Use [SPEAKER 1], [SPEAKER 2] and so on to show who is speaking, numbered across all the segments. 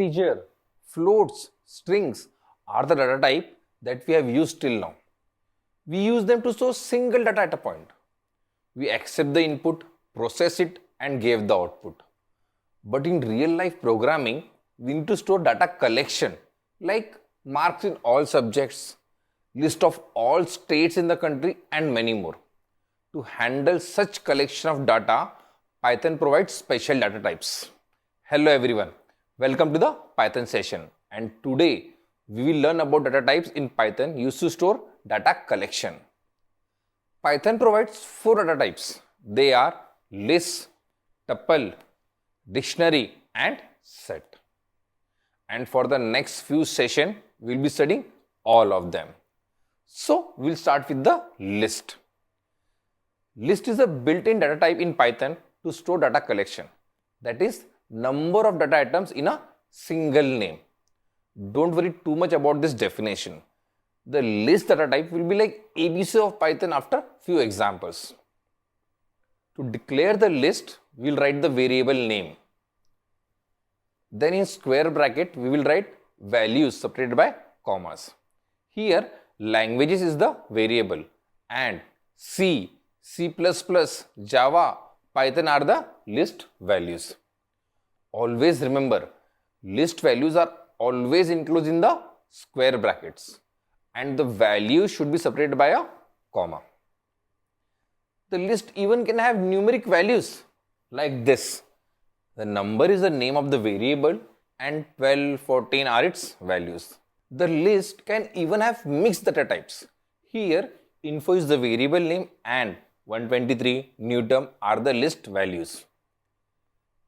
[SPEAKER 1] integer, floats, strings are the data type that we have used till now. We use them to store single data at a point. We accept the input, process it and give the output. But in real life programming, we need to store data collection like marks in all subjects, list of all states in the country and many more. To handle such collection of data, Python provides special data types. Hello everyone, welcome to the Python session, and today we will learn about data types in Python used to store data collection. Python provides 4 data types. They are list, tuple, dictionary and set. And for the next few sessions, we will be studying all of them. So we'll start with the list. List is a built-in data type in Python to store data collection. That is, number of data items in a single name. Don't worry too much about this definition. The list data type will be like ABC of Python after few examples. To declare the list, we'll write the variable name. Then in square bracket, we will write values separated by commas. Here, languages is the variable and C, C++, Java, Python are the list values. Always remember, list values are always enclosed in the square brackets and the value should be separated by a comma. The list even can have numeric values like this. The number is the name of the variable and 12, 14 are its values. The list can even have mixed data types. Here, info is the variable name and 123 new term are the list values.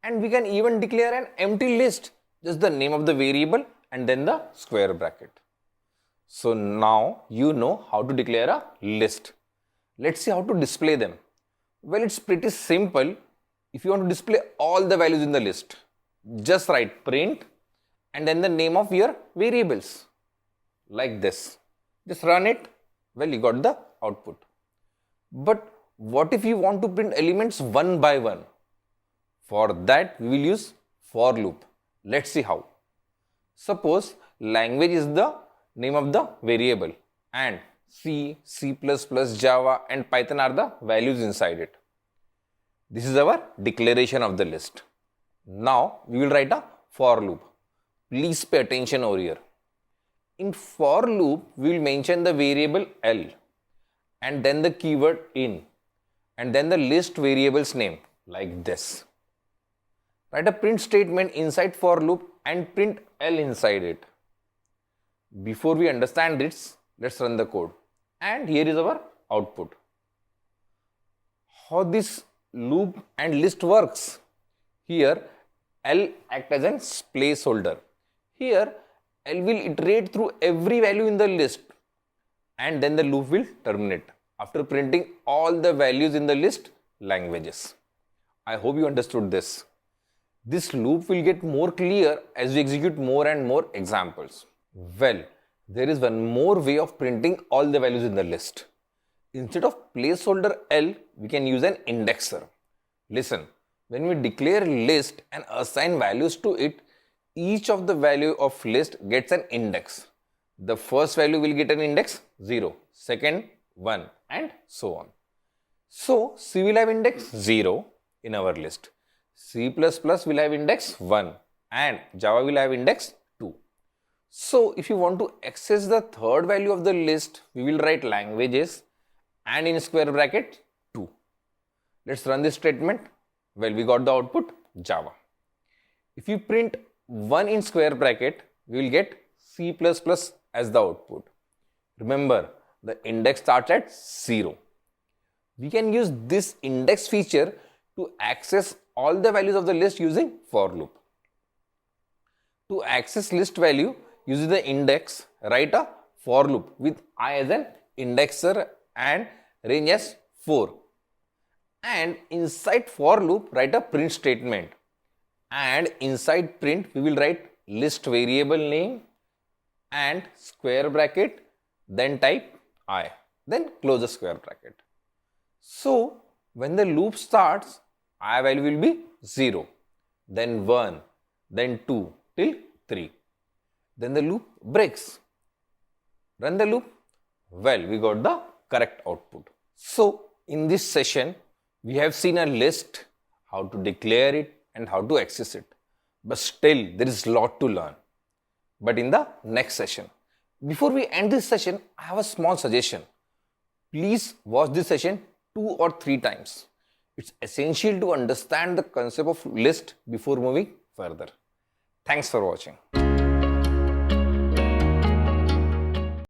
[SPEAKER 1] And we can even declare an empty list, just the name of the variable and then the square bracket. So now you know how to declare a list. Let's see how to display them. Well, it's pretty simple. If you want to display all the values in the list, just write print and then the name of your variables like this. Just run it. Well, you got the output. But what if you want to print elements one by one? For that, we will use for loop. Let's see how. Suppose language is the name of the variable and C, C++, Java and Python are the values inside it. This is our declaration of the list. Now, we will write a for loop. Please pay attention over here. In for loop, we will mention the variable L and then the keyword in and then the list variable's name like this. Write a print statement inside for loop and print L inside it. Before we understand this, let's run the code. And here is our output. How this loop and list works? Here, L acts as a placeholder. Here, L will iterate through every value in the list and then the loop will terminate after printing all the values in the list languages. I hope you understood this. This loop will get more clear as we execute more and more examples. Well, there is one more way of printing all the values in the list. Instead of placeholder L, we can use an indexer. Listen, when we declare list and assign values to it, each of the value of list gets an index. The first value will get an index 0, second 1 and so on. So, C will have index 0 in our list. C++ will have index 1 and Java will have index 2. So, if you want to access the third value of the list, we will write languages and in square bracket 2. Let's run this statement. Well, we got the output Java. If you print 1 in square bracket, we will get C++ as the output. Remember, the index starts at 0. We can use this index feature to access all the values of the list using for loop. To access list value using the index, write a for loop with I as an indexer and range as 4. And inside for loop, write a print statement. And inside print, we will write list variable name and square bracket, then type I, then close the square bracket. So, when the loop starts, I value will be 0, then 1, then 2 till 3. Then the loop breaks. Run the loop. Well, we got the correct output. So, in this session, we have seen a list, how to declare it and how to access it. But still, there is a lot to learn. But in the next session. Before we end this session, I have a small suggestion. Please watch this session 2 or 3 times. It's essential to understand the concept of list before moving further. Thanks for watching.